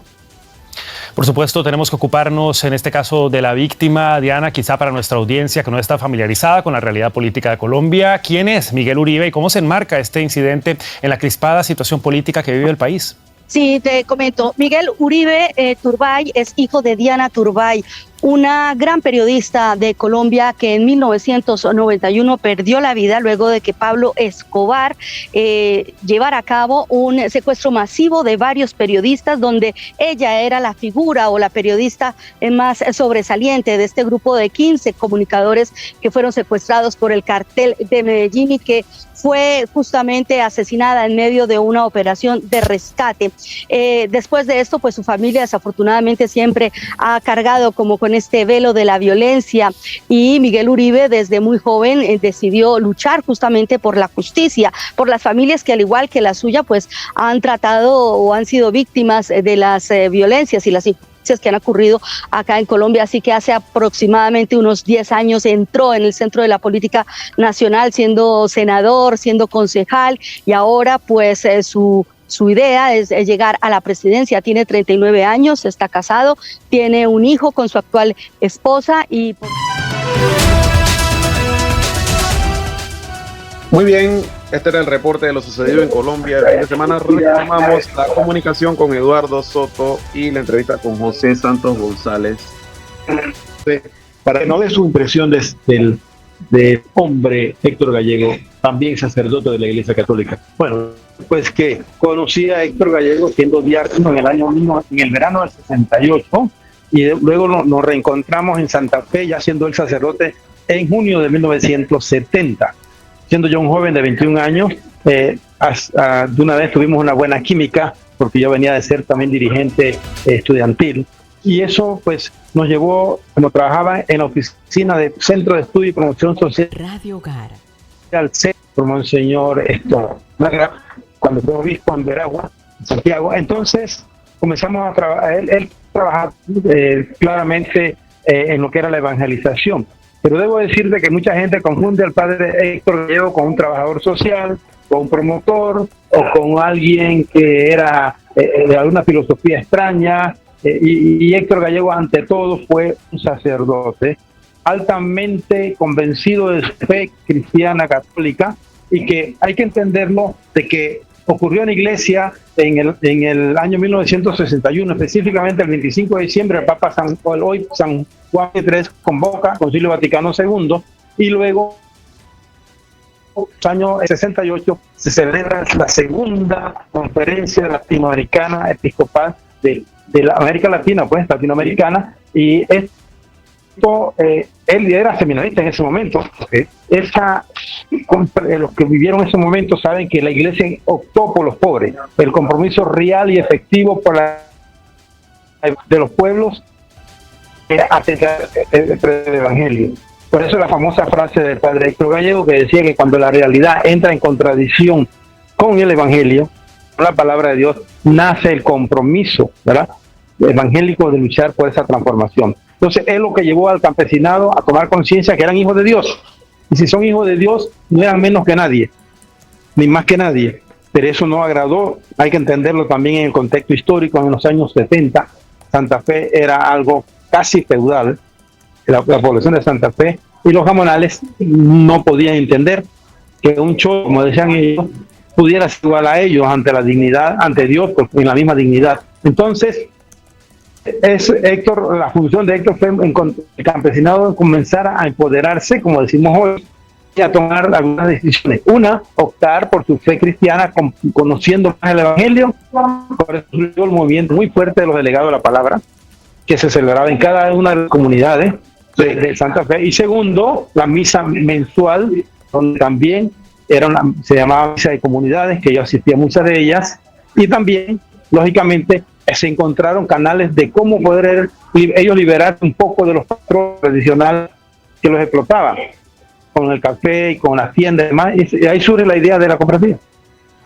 Por supuesto, tenemos que ocuparnos en este caso de la víctima. Diana, quizá para nuestra audiencia que no está familiarizada con la realidad política de Colombia, ¿quién es Miguel Uribe y cómo se enmarca este incidente en la crispada situación política que vive el país? Sí, te comento. Miguel Uribe Turbay es hijo de Diana Turbay, una gran periodista de Colombia que en 1991 perdió la vida luego de que Pablo Escobar llevara a cabo un secuestro masivo de varios periodistas, donde ella era la figura o la periodista más sobresaliente de este grupo de 15 comunicadores que fueron secuestrados por el cartel de Medellín y que fue justamente asesinada en medio de una operación de rescate. Después de esto, pues su familia desafortunadamente siempre ha cargado como con con este velo de la violencia, y Miguel Uribe desde muy joven decidió luchar justamente por la justicia, por las familias que al igual que la suya pues han tratado o han sido víctimas de las violencias y las injusticias que han ocurrido acá en Colombia. Así que hace aproximadamente unos 10 años entró en el centro de la política nacional, siendo senador, siendo concejal, y ahora pues su idea es llegar a la presidencia. Tiene 39 años, está casado, tiene un hijo con su actual esposa y... Muy bien, este era el reporte de lo sucedido en Colombia. El fin de semana retomamos la comunicación con Eduardo Soto y la entrevista con José Santos González. Para que no dé su impresión del hombre Héctor Gallego, también sacerdote de la Iglesia Católica. Bueno, pues que conocí a Héctor Gallego siendo diácono en el verano del 68, y luego nos reencontramos en Santa Fe, ya siendo el sacerdote, en junio de 1970. Siendo yo un joven de 21 años, de una vez tuvimos una buena química, porque yo venía de ser también dirigente estudiantil, y eso pues nos llevó, como trabajaba en la oficina de Centro de Estudio y Promoción Social Radio Hogar, al C por Monseñor cuando fue obispo en Veragua, Santiago. Entonces comenzamos a trabajar, él trabajaba claramente en lo que era la evangelización. Pero debo decirte que mucha gente confunde al padre Héctor Gallego con un trabajador social, con un promotor o con alguien que era de alguna filosofía extraña. Y Héctor Gallego ante todo fue un sacerdote altamente convencido de su fe cristiana católica, y que hay que entenderlo de que ocurrió en la iglesia en el año 1961, específicamente el 25 de diciembre, el Papa San Juan III convoca Concilio Vaticano II, y luego en el año 68 se celebra la segunda conferencia latinoamericana episcopal de la América Latina, pues latinoamericana, y él era seminarista en ese momento. Los que vivieron ese momento saben que la iglesia optó por los pobres, el compromiso real y efectivo de los pueblos atender el evangelio. Por eso la famosa frase del padre Héctor Gallego, que decía que cuando la realidad entra en contradicción con el evangelio, con la palabra de Dios, nace el compromiso, ¿verdad?, evangélico de luchar por esa transformación. Entonces es lo que llevó al campesinado a tomar conciencia que eran hijos de Dios, y si son hijos de Dios no eran menos que nadie, ni más que nadie. Pero eso no agradó. Hay que entenderlo también en el contexto histórico. En los años 70 Santa Fe era algo casi feudal, la población de Santa Fe, y los gamonales no podían entender que un cholo, como decían ellos, pudiera ser igual a ellos ante la dignidad, ante Dios, en la misma dignidad. Entonces la función de Héctor fue en el campesinado comenzar a empoderarse, como decimos hoy, y a tomar algunas decisiones. Una, optar por su fe cristiana, conociendo más el evangelio. Por eso surgió el movimiento muy fuerte de los delegados de la palabra, que se celebraba en cada una de las comunidades de Santa Fe. Y segundo, la misa mensual, donde también se llamaba misa de comunidades, que yo asistía a muchas de ellas, y también, lógicamente, se encontraron canales de cómo poder ellos liberar un poco de los patrones tradicionales que los explotaban, con el café y con las tiendas y demás, y ahí surge la idea de la cooperativa.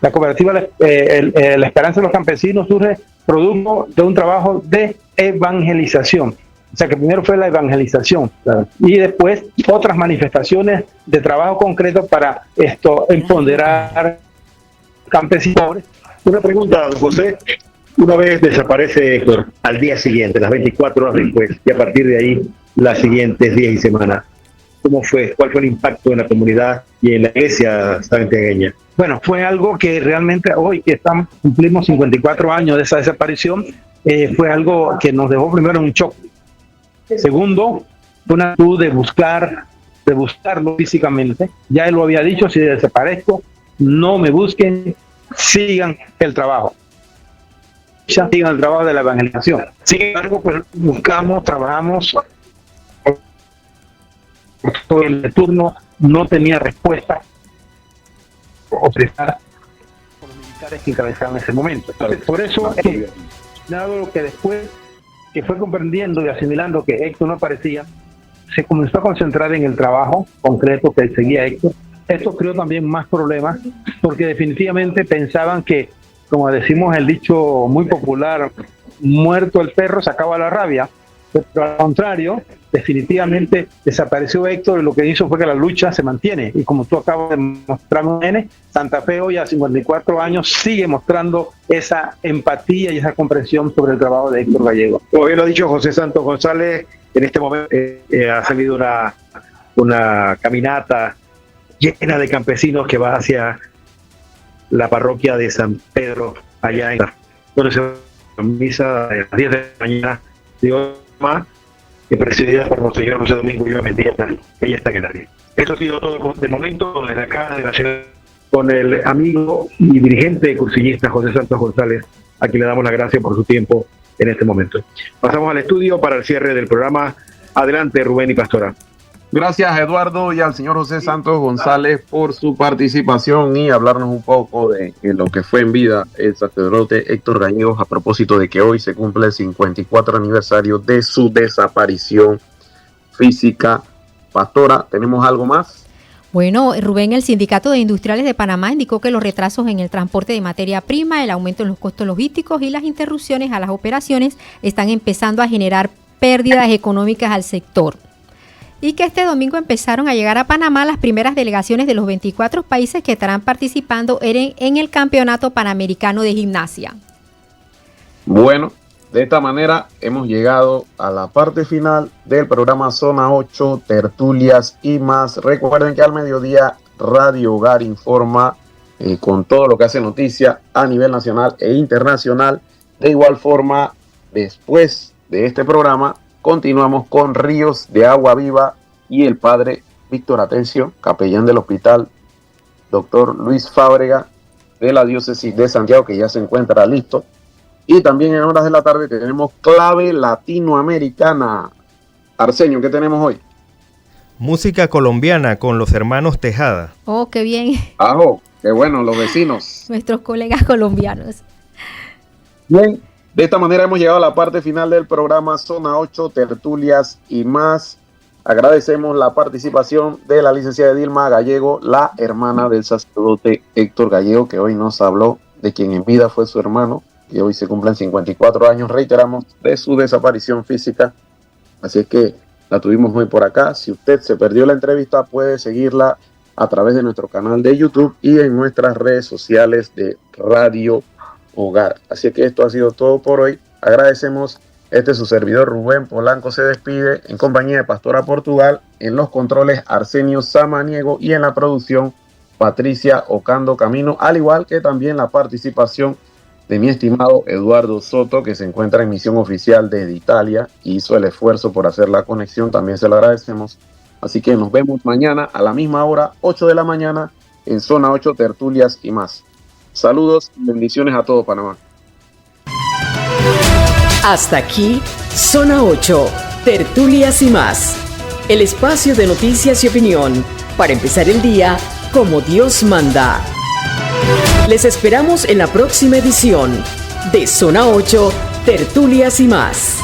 La cooperativa, la Esperanza de los Campesinos, surge producto de un trabajo de evangelización. O sea que primero fue la evangelización, ¿verdad?, y después otras manifestaciones de trabajo concreto para empoderar campesinos. Una pregunta, José. Una vez desaparece Héctor, al día siguiente, las 24 horas después, y a partir de ahí, las siguientes días y semanas, ¿cómo fue? ¿Cuál fue el impacto en la comunidad y en la iglesia santiagueña? Bueno, fue algo que realmente hoy que cumplimos 54 años de esa desaparición, fue algo que nos dejó primero un shock. Segundo, fue una actitud de buscarlo físicamente. Ya él lo había dicho: si desaparezco, no me busquen, sigan el trabajo. Sigan el trabajo de la evangelización. Sin embargo, pues trabajamos. El turno no tenía respuesta o prestar por los militares que encabezaban ese momento. Entonces, por eso, dado lo que después que fue comprendiendo y asimilando que Héctor no aparecía, se comenzó a concentrar en el trabajo concreto que seguía Héctor. Esto creó también más problemas porque definitivamente pensaban que, como decimos el dicho muy popular, muerto el perro se acaba la rabia, pero al contrario, definitivamente desapareció Héctor y lo que hizo fue que la lucha se mantiene. Y como tú acabas de mostrarnos, Nene, Santa Fe hoy a 54 años sigue mostrando esa empatía y esa comprensión sobre el trabajo de Héctor Gallego. Como bien lo ha dicho José Santos González, en este momento ha salido una caminata llena de campesinos que va hacia la parroquia de San Pedro, allá en donde se misa a las 10 de la mañana de hoy, presidida por Monseñor José Domingo Ulloa Mendieta, que ya está en el área. Esto ha sido todo de momento desde acá de la ciudad, con el amigo y dirigente cursillista José Santos González, a quien le damos las gracias por su tiempo en este momento. Pasamos al estudio para el cierre del programa. Adelante, Rubén y Pastora. Gracias, Eduardo, y al señor José Santos González por su participación y hablarnos un poco de lo que fue en vida el sacerdote Héctor Gallegos, a propósito de que hoy se cumple el 54 aniversario de su desaparición física. Pastora, ¿tenemos algo más? Bueno, Rubén, el Sindicato de Industriales de Panamá indicó que los retrasos en el transporte de materia prima, el aumento en los costos logísticos y las interrupciones a las operaciones están empezando a generar pérdidas económicas al sector. Y que este domingo empezaron a llegar a Panamá las primeras delegaciones de los 24 países que estarán participando en el Campeonato Panamericano de Gimnasia. Bueno, de esta manera hemos llegado a la parte final del programa Zona 8, Tertulias y más. Recuerden que al mediodía Radio Hogar informa con todo lo que hace noticia a nivel nacional e internacional. De igual forma, después de este programa, continuamos con Ríos de Agua Viva y el padre Víctor Atencio, capellán del hospital Dr. Luis Fábrega de la diócesis de Santiago, que ya se encuentra listo. Y también en horas de la tarde tenemos Clave Latinoamericana. Arsenio, ¿qué tenemos hoy? Música colombiana con los hermanos Tejada. Oh, qué bien. ¡Ajo! ¡Qué bueno, los vecinos! Nuestros colegas colombianos. Bien. De esta manera hemos llegado a la parte final del programa Zona 8, Tertulias y más. Agradecemos la participación de la licenciada Dilma Gallego, la hermana del sacerdote Héctor Gallego, que hoy nos habló de quien en vida fue su hermano, y hoy se cumplen 54 años, reiteramos, de su desaparición física. Así es que la tuvimos hoy por acá. Si usted se perdió la entrevista, puede seguirla a través de nuestro canal de YouTube y en nuestras redes sociales de Radio Hogar. Así que esto ha sido todo por hoy. Agradecemos. Este es su servidor Rubén Polanco, se despide en compañía de Pastora Portugal, en los controles Arsenio Samaniego y en la producción Patricia Ocando Camino, al igual que también la participación de mi estimado Eduardo Soto, que se encuentra en misión oficial desde Italia y hizo el esfuerzo por hacer la conexión, también se lo agradecemos. Así que nos vemos mañana a la misma hora, 8 de la mañana, en Zona 8, Tertulias y más. Saludos y bendiciones a todo Panamá. Hasta aquí, Zona 8, Tertulias y más. El espacio de noticias y opinión para empezar el día como Dios manda. Les esperamos en la próxima edición de Zona 8, Tertulias y más.